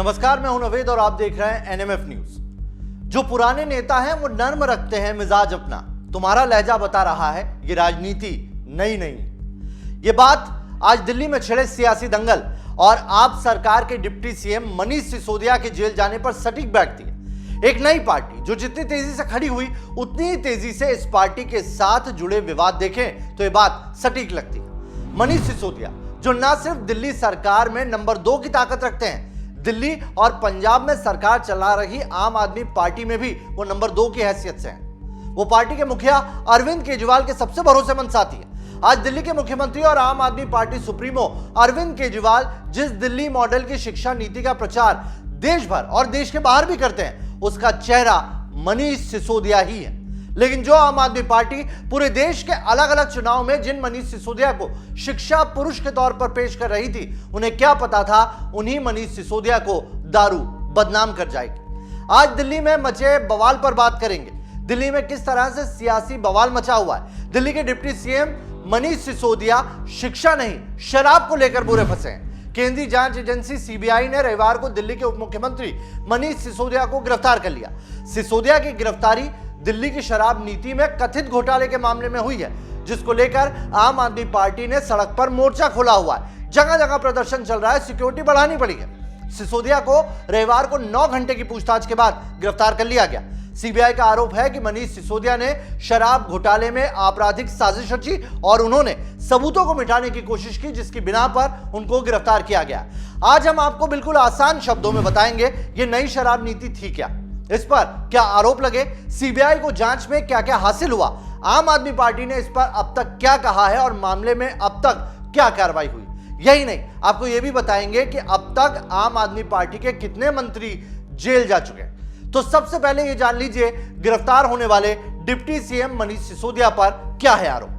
नमस्कार, मैं हूं नवेद और आप देख रहे हैं एनएमएफ न्यूज। जो पुराने नेता हैं वो नर्म रखते हैं मिजाज अपना। तुम्हारा लहजा बता रहा है ये राजनीति नई नहीं। ये बात आज दिल्ली में छिड़े सियासी दंगल और आप सरकार के डिप्टी सीएम मनीष सिसोदिया के जेल जाने पर सटीक बैठती है। एक नई पार्टी जो जितनी तेजी से खड़ी हुई उतनी ही तेजी से इस पार्टी के साथ जुड़े विवाद देखें तो ये बात सटीक लगती है। मनीष सिसोदिया जो न सिर्फ दिल्ली सरकार में नंबर 2 की ताकत रखते हैं, दिल्ली और पंजाब में सरकार चला रही आम आदमी पार्टी में भी वो नंबर 2 की हैसियत से हैं। वो पार्टी के मुखिया अरविंद केजरीवाल के सबसे भरोसेमंद साथी हैं। आज दिल्ली के मुख्यमंत्री और आम आदमी पार्टी सुप्रीमो अरविंद केजरीवाल जिस दिल्ली मॉडल की शिक्षा नीति का प्रचार देश भर और देश के बाहर भी करते हैं, उसका चेहरा मनीष सिसोदिया ही है। लेकिन जो आम आदमी पार्टी पूरे देश के अलग अलग चुनाव में जिन मनीष सिसोदिया को शिक्षा पुरुष के तौर पर पेश कर रही थी, उन्हें क्या पता था उन्हीं मनीष सिसोदिया को दारू बदनाम कर जाएगी। आज दिल्ली में मचे बवाल पर बात करेंगे। दिल्ली में किस तरह से सियासी बवाल मचा हुआ है। दिल्ली के डिप्टी सीएम मनीष सिसोदिया शिक्षा नहीं शराब को लेकर बुरे फंसे हैं। केंद्रीय जांच एजेंसी सीबीआई ने रविवार को दिल्ली के उप मुख्यमंत्री मनीष सिसोदिया को गिरफ्तार कर लिया। सिसोदिया की गिरफ्तारी दिल्ली की शराब नीति में कथित घोटाले के मामले में हुई है, जिसको लेकर आम आदमी पार्टी ने सड़क पर मोर्चा खोला हुआ है। जगह जगह प्रदर्शन चल रहा है, सिक्योरिटी बढ़ानी पड़ी है। सिसोदिया को रविवार को 9 घंटे की पूछताछ के बाद गिरफ्तार कर लिया गया। सीबीआई का आरोप है कि मनीष सिसोदिया ने शराब घोटाले में आपराधिक साजिश रची और उन्होंने सबूतों को मिटाने की कोशिश की, जिसकी बिना पर उनको गिरफ्तार किया गया। आज हम आपको बिल्कुल आसान शब्दों में बताएंगे ये नई शराब नीति थी क्या, इस पर क्या आरोप लगे, सीबीआई को जांच में क्या क्या हासिल हुआ, आम आदमी पार्टी ने इस पर अब तक क्या कहा है और मामले में अब तक क्या कार्रवाई हुई। यही नहीं, आपको यह भी बताएंगे कि अब तक आम आदमी पार्टी के कितने मंत्री जेल जा चुके हैं। तो सबसे पहले यह जान लीजिए गिरफ्तार होने वाले डिप्टी सीएम मनीष सिसोदिया पर क्या है आरोप।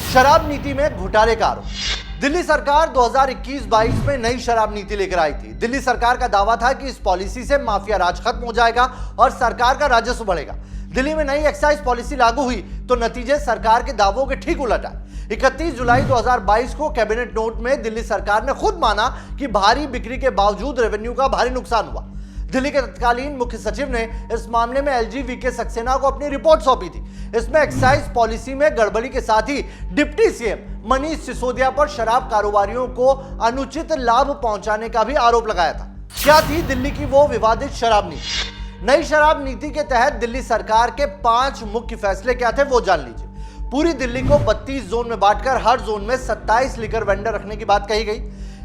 शराब नीति में घोटाले का आरोप। दिल्ली सरकार 2021-22 में नई शराब नीति लेकर आई थी। दिल्ली सरकार का दावा था कि इस पॉलिसी से माफिया राज खत्म हो जाएगा और सरकार का राजस्व बढ़ेगा। दिल्ली में नई एक्साइज पॉलिसी लागू हुई तो नतीजे सरकार के दावों के ठीक उलट आए। 31 जुलाई 2022 को कैबिनेट नोट में दिल्ली सरकार ने खुद माना कि भारी बिक्री के बावजूद रेवेन्यू का भारी नुकसान हुआ। दिल्ली के तत्कालीन मुख्य सचिव ने इस मामले में एलजी वीके सक्सेना को अपनी रिपोर्ट सौंपी थी। इसमें एक्साइज पॉलिसी में गड़बड़ी के साथ ही डिप्टी सीएम मनीष सिसोदिया पर शराब कारोबारियों को अनुचित लाभ पहुंचाने का भी आरोप लगाया था। क्या थी दिल्ली की वो विवादित शराब नीति? नई शराब नीति के तहत दिल्ली सरकार के 5 मुख्य फैसले क्या थे वो जान लीजिए। पूरी दिल्ली को 32 जोन में बांटकर हर जोन में 27 लिकर वेंडर रखने की बात कही गई।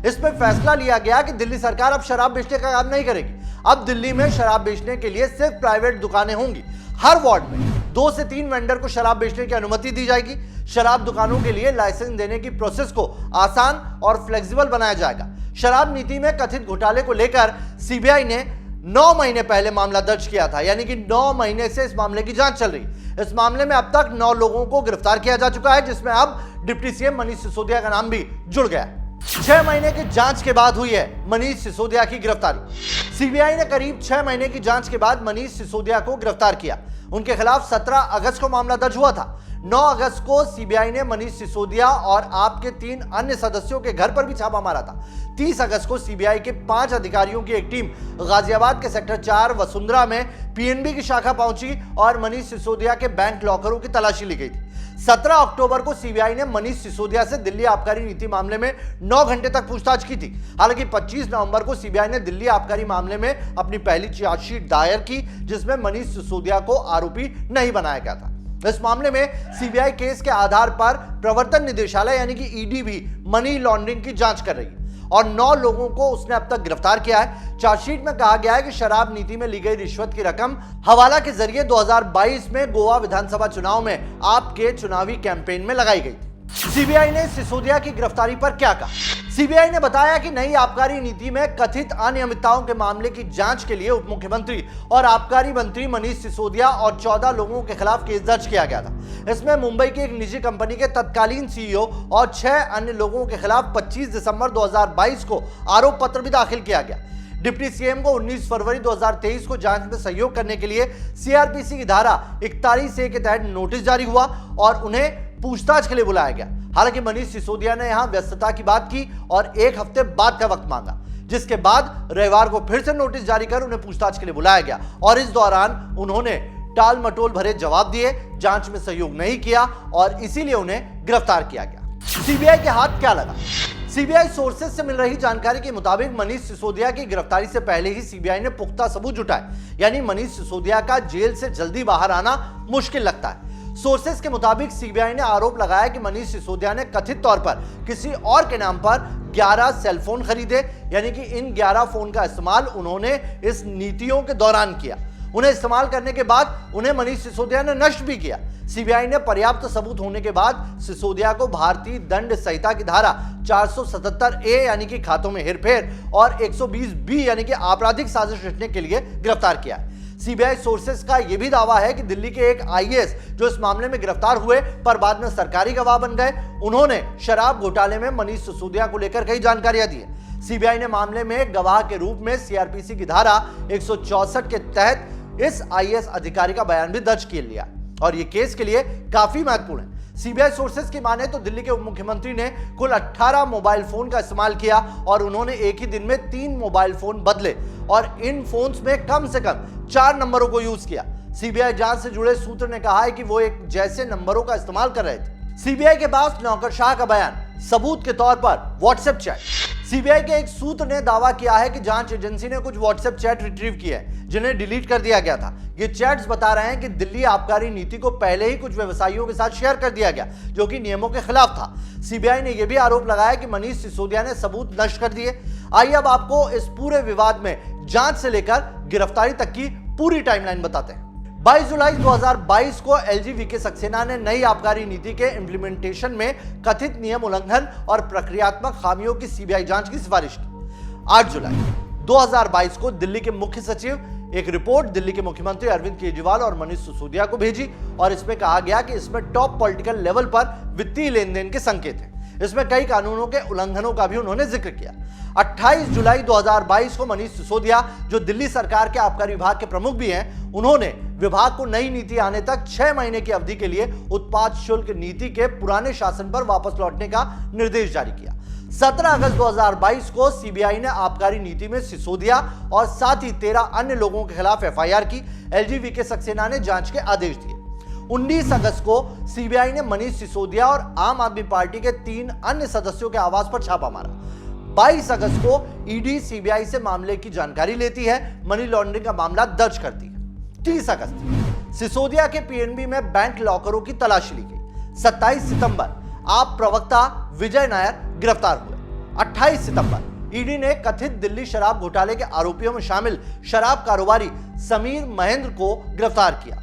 इसमें फैसला लिया गया कि दिल्ली सरकार अब शराब बेचने का काम नहीं करेगी। अब दिल्ली में शराब बेचने के लिए सिर्फ प्राइवेट दुकानें होंगी। हर वार्ड में 2 से 3 वेंडर को शराब बेचने की अनुमति दी जाएगी। शराब दुकानों के लिए लाइसेंस देने की प्रोसेस को आसान और फ्लेक्सिबल बनाया जाएगा। शराब नीति में कथित घोटाले को लेकर सीबीआई ने 9 महीने पहले मामला दर्ज किया था, यानी कि 9 महीने से इस मामले की जांच चल रही। इस मामले में अब तक 9 लोगों को गिरफ्तार किया जा चुका है, जिसमें अब डिप्टी सीएम मनीष सिसोदिया का नाम भी जुड़ गया है। 6 महीने की जांच के बाद हुई है मनीष सिसोदिया की गिरफ्तारी। सीबीआई ने करीब 6 महीने की जांच के बाद मनीष सिसोदिया को गिरफ्तार किया। उनके खिलाफ 17 अगस्त को मामला दर्ज हुआ था। 9 अगस्त को सीबीआई ने मनीष सिसोदिया और आपके 3 अन्य सदस्यों के घर पर भी छापा मारा था। 30 अगस्त को सीबीआई के 5 अधिकारियों की एक टीम गाजियाबाद के सेक्टर 4 वसुंधरा में पीएनबी की शाखा पहुंची और मनीष सिसोदिया के बैंक लॉकरों की तलाशी ली गई थी। 17 अक्टूबर को सीबीआई ने मनीष सिसोदिया से दिल्ली आबकारी नीति मामले में 9 घंटे तक पूछताछ की थी। हालांकि 25 नवंबर को सीबीआई ने दिल्ली आबकारी मामले में अपनी पहली चार्जशीट दायर की, जिसमें मनीष सिसोदिया को आरोपी नहीं बनाया गया था। इस मामले में सीबीआई केस के आधार पर प्रवर्तन निदेशालय यानी कि ईडी भी मनी लॉन्ड्रिंग की जांच कर रही है और 9 लोगों को उसने अब तक गिरफ्तार किया है। चार्जशीट में कहा गया है कि शराब नीति में ली गई रिश्वत की रकम हवाला के जरिए 2022 में गोवा विधानसभा चुनाव में आपके चुनावी कैंपेन में लगाई गई। सीबीआई ने सिसोदिया की गिरफ्तारी पर क्या कहा? सीबीआई ने बताया कि नई आबकारी नीति में कथित अनियमितताओं के मामले की जांच के लिए उप मुख्यमंत्री और आबकारी मंत्री मनीष सिसोदिया और 14 लोगों के खिलाफ केस दर्ज किया गया था। इसमें मुंबई की एक निजी कंपनी के तत्कालीन सीईओ और 6 अन्य लोगों के खिलाफ 25 दिसंबर 2022 को आरोप पत्र भी दाखिल किया गया। डिप्टी सीएम को 19 फरवरी 2023 को जांच में सहयोग करने के लिए सीआरपीसी की धारा 41A के तहत नोटिस जारी हुआ और उन्हें पूछताछ के लिए बुलाया गया। हालांकि मनीष सिसोदिया ने यहां व्यस्तता की बात की और एक हफ्ते बाद का वक्त मांगा, जिसके बाद रविवार को फिर से नोटिस जारी कर उन्हें पूछताछ के लिए बुलाया गया और इस दौरान उन्होंने टाल मटोल भरे जवाब दिए, जांच में सहयोग नहीं किया और इसीलिए उन्हें गिरफ्तार किया गया। सीबीआई के हाथ क्या लगा? सीबीआई सोर्सेज से मिल रही जानकारी के मुताबिक मनीष सिसोदिया की गिरफ्तारी से पहले ही सीबीआई ने पुख्ता सबूत जुटाए, यानी मनीष सिसोदिया का जेल से जल्दी बाहर आना मुश्किल लगता है। सोर्सेज के मुताबिक सीबीआई ने आरोप लगाया कि मनीष सिसोदिया ने कथित तौर पर किसी और के नाम पर 11 सेलफोन खरीदे, यानी कि इन 11 फोन का इस्तेमाल उन्होंने इस नीतियों के दौरान किया। उन्हें इस्तेमाल करने के बाद उन्हें मनीष सिसोदिया ने नष्ट भी किया। सीबीआई ने पर्याप्त सबूत होने के बाद सिसोदिया को भारतीय दंड संहिता की धारा 477A यानी कि खातों में हेरफेर और 120B यानी कि आपराधिक साजिश रचने के लिए गिरफ्तार किया। सीबीआई सोर्सेस का यह भी दावा है कि दिल्ली के एक आईएएस जो इस मामले में गिरफ्तार हुए पर बाद में सरकारी गवाह बन गए, उन्होंने शराब घोटाले में मनीष सिसोदिया को लेकर कई जानकारियां दी है। सीबीआई ने मामले में गवाह के रूप में सीआरपीसी की धारा 164 के तहत इस आईएएस अधिकारी का बयान भी दर्ज कर लिया और यह केस के लिए काफी महत्वपूर्ण है। सीबीआई सोर्सेज की माने तो दिल्ली के उप मुख्यमंत्री ने कुल 18 मोबाइल फोन का इस्तेमाल किया और उन्होंने एक ही दिन में 3 मोबाइल फोन बदले और इन फोन्स में कम से कम 4 नंबरों को यूज किया। सीबीआई जांच से जुड़े सूत्र ने कहा है कि वो एक जैसे नंबरों का इस्तेमाल कर रहे थे। सीबीआई के पास नौकरशाह का बयान सबूत के तौर पर व्हाट्सएप चैट। सीबीआई के एक सूत्र ने दावा किया है कि जांच एजेंसी ने कुछ व्हाट्सएप चैट रिट्रीव किए हैं जिन्हें डिलीट कर दिया गया था। ये चैट्स बता रहे हैं कि दिल्ली आबकारी नीति को पहले ही कुछ व्यवसायियों के साथ शेयर कर दिया गया जो कि नियमों के खिलाफ था। सीबीआई ने यह भी आरोप लगाया कि मनीष सिसोदिया ने सबूत नष्ट कर दिए। आइए अब आपको इस पूरे विवाद में जांच से लेकर गिरफ्तारी तक की पूरी टाइमलाइन बताते हैं। 22 जुलाई 2022 को एलजी वीके सक्सेना ने नई आबकारी नीति के इंप्लीमेंटेशन में कथित नियम उल्लंघन और प्रक्रियात्मक खामियों की सीबीआई जांच की सिफारिश की। 8 जुलाई 2022 को दिल्ली के मुख्य सचिव एक रिपोर्ट दिल्ली के मुख्यमंत्री अरविंद केजरीवाल और मनीष सिसोदिया को भेजी और इसमें कहा गया कि इसमें टॉप पॉलिटिकल लेवल पर वित्तीय लेन देन के संकेत हैं। इसमें कई कानूनों के उल्लंघनों का भी उन्होंने जिक्र किया। 28 जुलाई 2022 को मनीष सिसोदिया जो दिल्ली सरकार के आबकारी विभाग के प्रमुख भी हैं, उन्होंने विभाग को नई नीति आने तक 6 महीने की अवधि के लिए उत्पाद शुल्क नीति के पुराने शासन पर वापस लौटने का निर्देश जारी किया। 17 अगस्त 2022 को सीबीआई ने आबकारी नीति में सिसोदिया और साथ ही 13 अन्य लोगों के खिलाफ एफआईआर की। एलजी वीके सक्सेना ने जांच के आदेश दिए। 19 अगस्त को सीबीआई ने मनीष सिसोदिया और आम आदमी पार्टी के 3 अन्य सदस्यों के आवास पर छापा मारा। 22 अगस्त को ईडी सीबीआई से मामले की जानकारी लेती है, मनी लॉन्ड्रिंग का मामला दर्ज करती है। 30 अगस्त सिसोदिया के पीएनबी में बैंक लॉकरों की तलाशी ली गई। 27 सितंबर आप प्रवक्ता विजय नायर गिरफ्तार हुए। 28 सितंबर ईडी ने कथित दिल्ली शराब घोटाले के आरोपियों में शामिल शराब कारोबारी समीर महेंद्र को गिरफ्तार किया।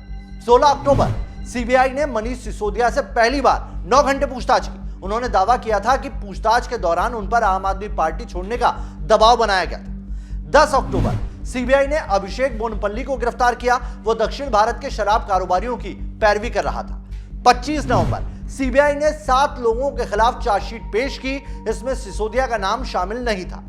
16 अक्टूबर सीबीआई ने मनीष सिसोदिया से पहली बार 9 घंटे पूछताछ की। उन्होंने दावा किया था कि पूछताछ के दौरान उन पर आम आदमी पार्टी छोड़ने का दबाव बनाया गया था। 10 अक्टूबर सीबीआई ने अभिषेक बोनपल्ली को गिरफ्तार किया। वो दक्षिण भारत के शराब कारोबारियों की पैरवी कर रहा था। 25 नवंबर सीबीआई ने 7 लोगों के खिलाफ चार्जशीट पेश की। इसमें सिसोदिया का नाम शामिल नहीं था।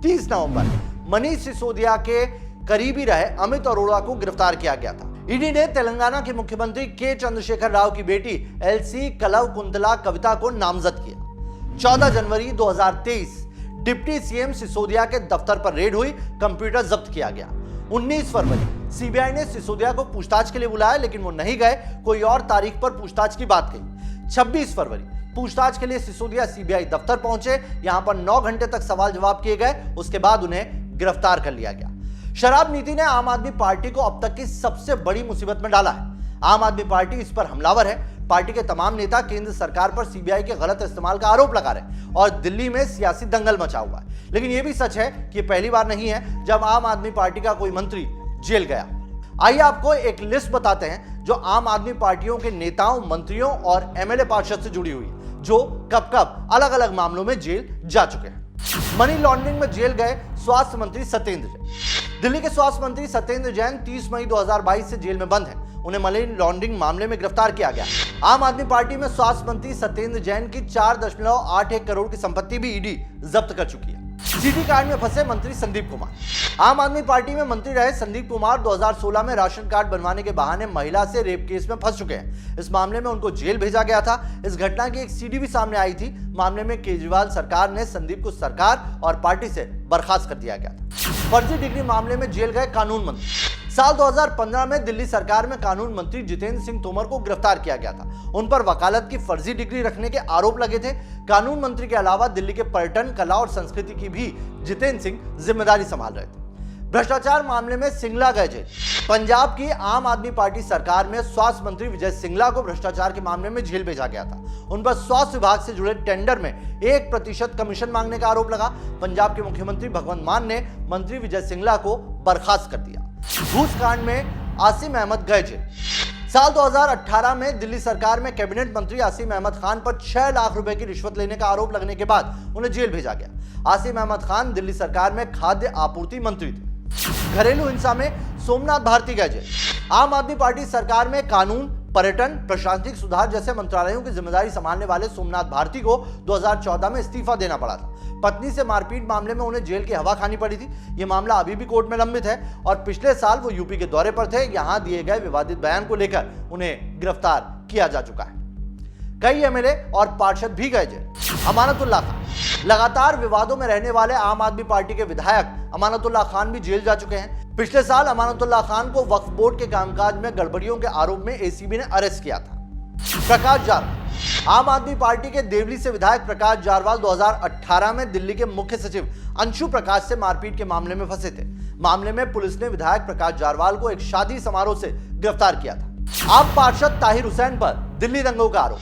30 नवंबर मनीष सिसोदिया के करीबी रहे अमित अरोड़ा को गिरफ्तार किया गया था। ईडी ने तेलंगाना के मुख्यमंत्री के चंद्रशेखर राव की बेटी एलसी कलव कुंतला कविता को नामजद किया। 14 जनवरी 2023 डिप्टी सीएम सिसोदिया के दफ्तर पर रेड हुई, कंप्यूटर जब्त किया गया। 19 फरवरी सीबीआई ने सिसोदिया को पूछताछ के लिए बुलाया लेकिन वो नहीं गए, कोई और तारीख पर पूछताछ की बात कही। 26 फरवरी पूछताछ के लिए सिसोदिया सीबीआई दफ्तर पहुंचे। यहां पर 9 घंटे तक सवाल जवाब किए गए। उसके बाद उन्हें गिरफ्तार कर लिया गया। शराब नीति ने आम आदमी पार्टी को अब तक की सबसे बड़ी मुसीबत में डाला है। आम आदमी पार्टी इस पर हमलावर है। पार्टी के तमाम नेता केंद्र सरकार पर सीबीआई के गलत इस्तेमाल का आरोप लगा रहे और दिल्ली में सियासी दंगल मचा हुआ है। लेकिन यह भी सच है कि यह पहली बार नहीं है जब आम आदमी पार्टी का कोई मंत्री जेल गया। आइए आपको एक लिस्ट बताते हैं जो आम आदमी पार्टियों के नेताओं, मंत्रियों और एमएलए पार्षद से जुड़ी हुई है जो कब कब अलग अलग मामलों में जेल जा चुके हैं। मनी लॉन्ड्रिंग में जेल गए स्वास्थ्य मंत्री सत्येंद्र जैन। दिल्ली के स्वास्थ्य मंत्री सत्येंद्र जैन 30 मई 2022 से जेल में बंद हैं। उन्हें मनी लॉन्ड्रिंग मामले में गिरफ्तार किया गया। आम आदमी पार्टी में स्वास्थ्य मंत्री सत्येंद्र जैन की 4.81 करोड़ की संपत्ति भी ईडी जब्त कर चुकी है। सीडी कार्ड में फंसे मंत्री संदीप कुमार। आम आदमी पार्टी में मंत्री रहे संदीप कुमार 2016 में राशन कार्ड बनवाने के बहाने महिला से रेप केस में फंस चुके हैं। इस मामले में उनको जेल भेजा गया था। इस घटना की एक सीडी भी सामने आई थी। मामले में केजरीवाल सरकार ने संदीप को सरकार और पार्टी से बर्खास्त कर दिया गया था। फर्जी डिग्री मामले में जेल गए कानून मंत्री। साल 2015 में दिल्ली सरकार में कानून मंत्री जितेंद्र सिंह तोमर को गिरफ्तार किया गया था। उन पर वकालत की फर्जी डिग्री रखने के आरोप लगे थे। कानून मंत्री के अलावा दिल्ली के पर्यटन, कला और संस्कृति की भी जितेंद्र सिंह जिम्मेदारी संभाल रहे थे। भ्रष्टाचार मामले में सिंगला गए जेल। पंजाब की आम आदमी पार्टी सरकार में स्वास्थ्य मंत्री विजय सिंगला को भ्रष्टाचार के मामले में जेल भेजा गया था। उन पर स्वास्थ्य विभाग से जुड़े टेंडर में 1% कमीशन मांगने का आरोप लगा। पंजाब के मुख्यमंत्री भगवंत मान ने मंत्री विजय सिंगला को बर्खास्त कर दिया। घूस कांड में आसिम अहमद गए जेल। साल 2018 में दिल्ली सरकार में कैबिनेट मंत्री आसिम अहमद खान पर 6 लाख रुपए की रिश्वत लेने का आरोप लगने के बाद उन्हें जेल भेजा गया। आसिम अहमद खान दिल्ली सरकार में खाद्य आपूर्ति मंत्री थे। घरेलू हिंसा में सोमनाथ भारती गए जेल। आम आदमी पार्टी सरकार में कानून, पर्यटन, प्रशासनिक सुधार जैसे मंत्रालयों की जिम्मेदारी संभालने वाले सोमनाथ भारती को 2014 में इस्तीफा देना पड़ा था। पत्नी से मारपीट मामले में उन्हें जेल की हवा खानी पड़ी थी। यह मामला अभी भी कोर्ट में लंबित है और पिछले साल वो यूपी के दौरे पर थे। यहां दिए गए विवादित बयान को लेकर उन्हें गिरफ्तार किया जा चुका है। कई एमएलए और पार्षद भी गए जेल। अमानतुल्लाह खान। लगातार विवादों में रहने वाले आम आदमी पार्टी के विधायक अमानतुल्लाह खान भी जेल जा चुके हैं। पिछले साल अमानतुल्लाह खान को वक्फ बोर्ड के कामकाज में गड़बड़ियों के आरोप में एसीबी ने अरेस्ट किया था। प्रकाश जारवाल। आम आदमी पार्टी के देवली से विधायक प्रकाश जारवाल 2018 में दिल्ली के मुख्य सचिव अंशु प्रकाश से मारपीट के मामले में फंसे थे। मामले में पुलिस ने विधायक प्रकाश जारवाल को एक शादी समारोह से गिरफ्तार किया था। आप पार्षद ताहिर हुसैन पर दिल्ली दंगों का आरोप।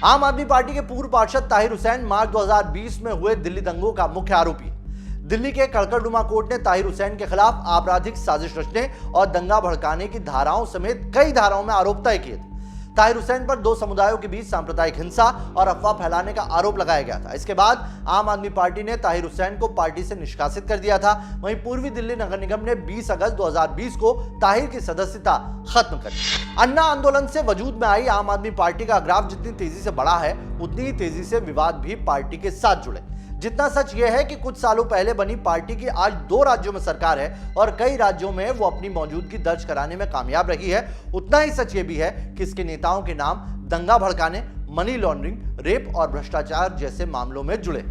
आम आदमी पार्टी के पूर्व पार्षद ताहिर हुसैन मार्च 2020 में हुए दिल्ली दंगों का मुख्य आरोपी है। दिल्ली के कड़कड़डुमा कोर्ट ने ताहिर हुसैन के खिलाफ आपराधिक साजिश रचने और दंगा भड़काने की धाराओं समेत कई धाराओं में आरोप तय किए थे। ताहिर हुसैन पर 2 समुदायों के बीच सांप्रदायिक हिंसा और अफवाह फैलाने का आरोप लगाया गया था। इसके बाद आम आदमी पार्टी ने ताहिर हुसैन को पार्टी से निष्कासित कर दिया था। वहीं पूर्वी दिल्ली नगर निगम ने 20 अगस्त 2020 को ताहिर की सदस्यता खत्म कर दी। अन्ना आंदोलन से वजूद में आई आम आदमी पार्टी का ग्राफ जितनी तेजी से बढ़ा है, उतनी ही तेजी से विवाद भी पार्टी के साथ जुड़े। जितना सच यह है कि कुछ सालों पहले बनी पार्टी की आज 2 राज्यों में सरकार है और कई राज्यों में वो अपनी मौजूदगी दर्ज कराने में कामयाब रही है, उतना ही सच ये भी है कि इसके नेताओं के नाम दंगा भड़काने, मनी लॉन्ड्रिंग, रेप और भ्रष्टाचार जैसे मामलों में जुड़े।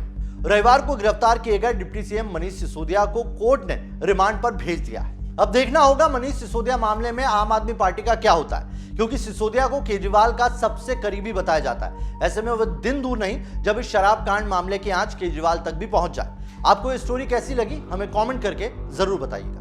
रविवार को गिरफ्तार किए गए डिप्टी सीएम मनीष सिसोदिया को कोर्ट ने रिमांड पर भेज दिया है। अब देखना होगा मनीष सिसोदिया मामले में आम आदमी पार्टी का क्या होता है, क्योंकि सिसोदिया को केजरीवाल का सबसे करीबी बताया जाता है। ऐसे में वह दिन दूर नहीं जब इस शराब कांड मामले की आंच केजरीवाल तक भी पहुंच जाए। आपको ये स्टोरी कैसी लगी, हमें कमेंट करके जरूर बताइएगा।